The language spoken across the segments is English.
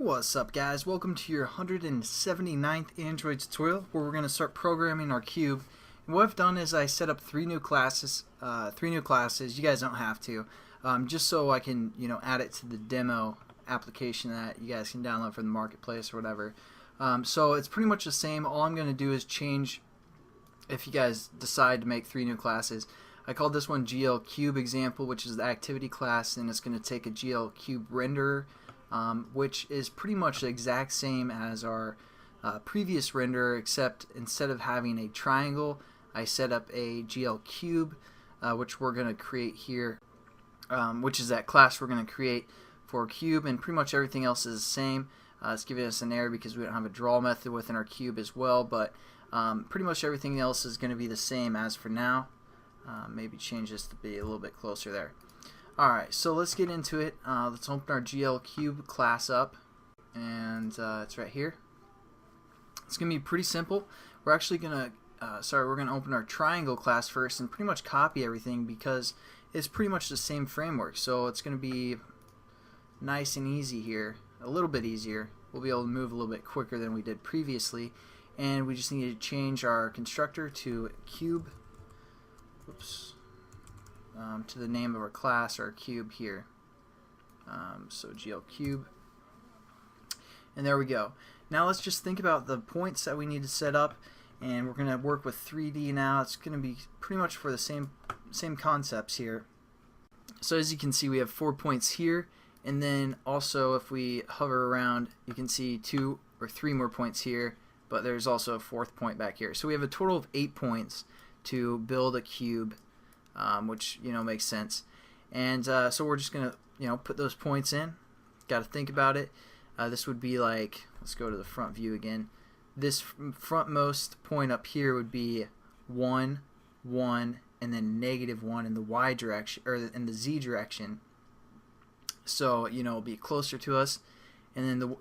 What's up, guys? Welcome to your 179th Android tutorial where we're going to start programming our cube. And what I've done is I set up three new classes. You guys don't have to, just so I can add it to the demo application that you guys can download from the marketplace or whatever. So it's pretty much the same. All I'm going to do is change, if you guys decide to make three new classes. I called this one GL Cube Example, which is the activity class, and it's going to take a GL Cube renderer, which is pretty much the exact same as our previous renderer, except instead of having a triangle, I set up a GL Cube, which we're going to create here, which is that class we're going to create for cube, and pretty much everything else is the same. It's giving us an error because we don't have a draw method within our cube as well, but pretty much everything else is going to be the same as for now. Maybe change this to be a little bit closer there. Alright, so let's get into it. Let's open our GL Cube class up, and it's right here. It's going to be pretty simple. We're actually going to, we're going to open our triangle class first and pretty much copy everything because it's pretty much the same framework. So it's going to be nice and easy here, a little bit easier. We'll be able to move a little bit quicker than we did previously, and we just need to change our constructor to cube. To the name of our class, our cube here. So GL Cube. And there we go. Now let's just think about the points that we need to set up, and we're going to work with 3D now. It's going to be pretty much for the same concepts here. So as you can see, we have 4 points here, and then also if we hover around, you can see 2 or 3 more points here, but there's also a 4th point back here. So we have a total of 8 points to build a cube, which makes sense. And so we're just gonna put those points in. Got to think about it. This would be like, let's go to the front view again. This frontmost point up here would be 1, 1, and then -1 in the y direction, or in the z direction. So it'll be closer to us. And then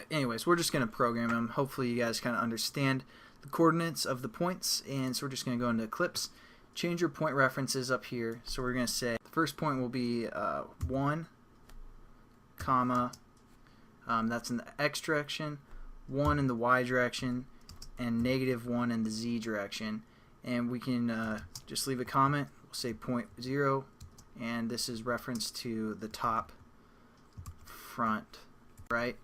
anyways, we're just gonna program them. Hopefully you guys kind of understand the coordinates of the points, and so we're just going to go into Eclipse, change your point references up here. So we're going to say the first point will be 1, comma, that's in the x direction, 1 in the y direction, and -1 in the z direction. And we can just leave a comment. We'll say 0, and this is reference to the top, front, right?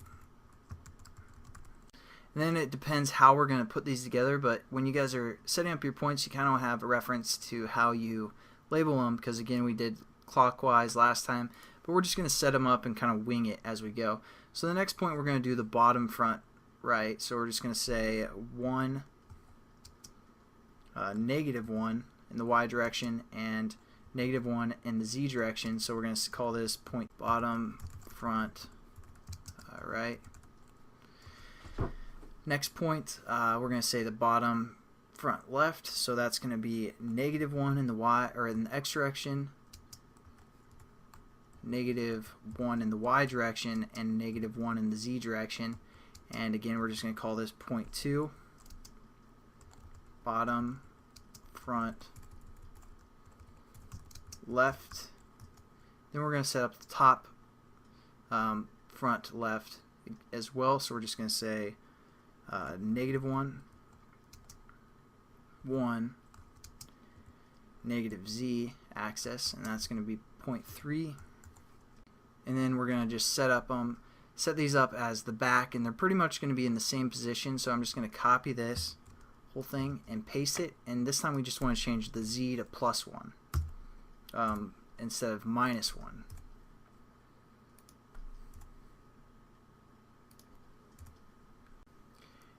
And then it depends how we're going to put these together, but when you guys are setting up your points, you kind of have a reference to how you label them, because again, we did clockwise last time, but we're just going to set them up and kind of wing it as we go. So the next point, we're going to do the bottom front right, so we're just going to say 1, -1 in the y direction, and -1 in the z direction. So we're going to call this point bottom front right. Next point, we're going to say the bottom front left, so that's going to be -1 in the y, or in the x direction, -1 in the y direction, and -1 in the z direction. And again, we're just going to call this point 2, bottom front left. Then we're going to set up the top front left as well, so we're just going to say -1, 1, -z axis, and that's going to be 0.3. And then we're going to just set these up as the back, and they're pretty much going to be in the same position. So I'm just going to copy this whole thing and paste it, and this time we just want to change the z to +1 instead of -1.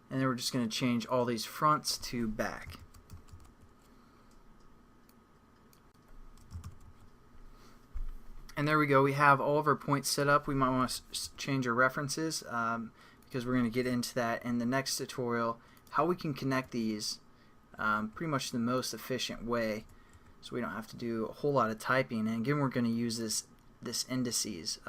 And then we're just going to change all these fronts to back. And there we go. We have all of our points set up. We might want to change our references because we're going to get into that in the next tutorial, how we can connect these pretty much the most efficient way, so we don't have to do a whole lot of typing. And again, we're going to use this indices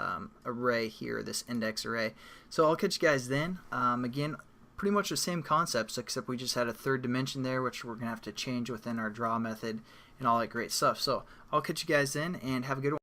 array here, this index array. So I'll catch you guys then. Again, pretty much the same concepts, except we just had a third dimension there, which we're going to have to change within our draw method and all that great stuff. So I'll catch you guys then, and have a good one.